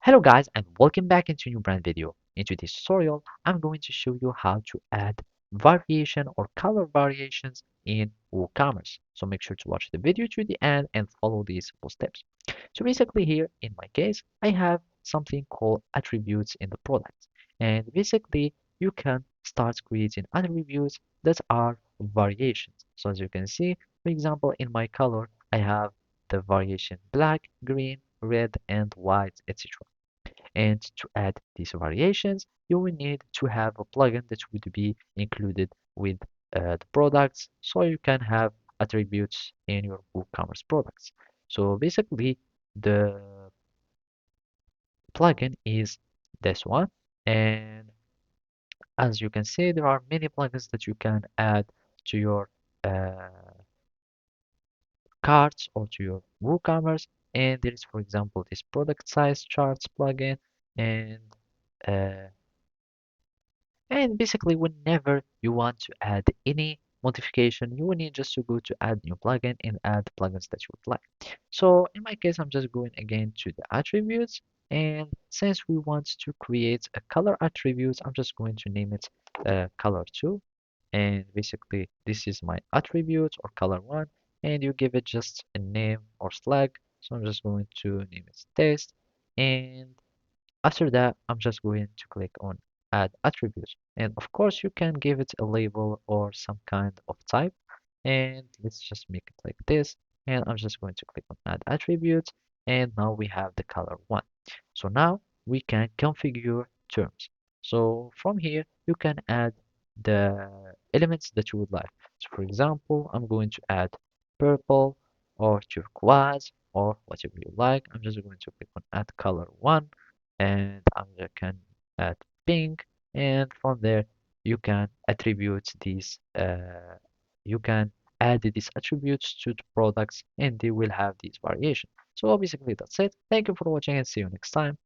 Hello guys and welcome back into a new brand video. In today's tutorial, I'm going to show you how to add variation or color variations in WooCommerce. So make sure to watch the video to the end and follow these simple steps. So basically here, in my case, I have something called attributes in the product. And basically, you can start creating attributes that are variations. So as you can see, for example, in my color, I have the variation black, green, red, and white, etc. And to add these variations, you will need to have a plugin that would be included with the products so you can have attributes in your WooCommerce products. So basically, the plugin is this one. And as you can see, there are many plugins that you can add to your uh, carts or to your WooCommerce. And there is, for example, this product size charts plugin and uh, And basically, whenever you want to add any modification, you will need just to go to add new plugin and add plugins that you would like. So in my case, I'm just going again to the attributes. And since we want to create a color attribute, I'm just going to name it color 2. And basically, this is my attribute or color 1. And you give it just a name or flag. So I'm just going to name it test. And after that, I'm just going to click on add attributes. And of course, you can give it a label or some kind of type. And let's just make it like this. And I'm just going to click on add attributes. And now we have the color one. So now we can configure terms. So from here, you can add the elements that you would like. So for example, I'm going to add purple or turquoise or whatever you like. I'm just going to click on add color one and I can add pink, and from there you can attribute these you can add these attributes to the products and they will have these variations. So basically that's it. Thank you for watching and see you next time.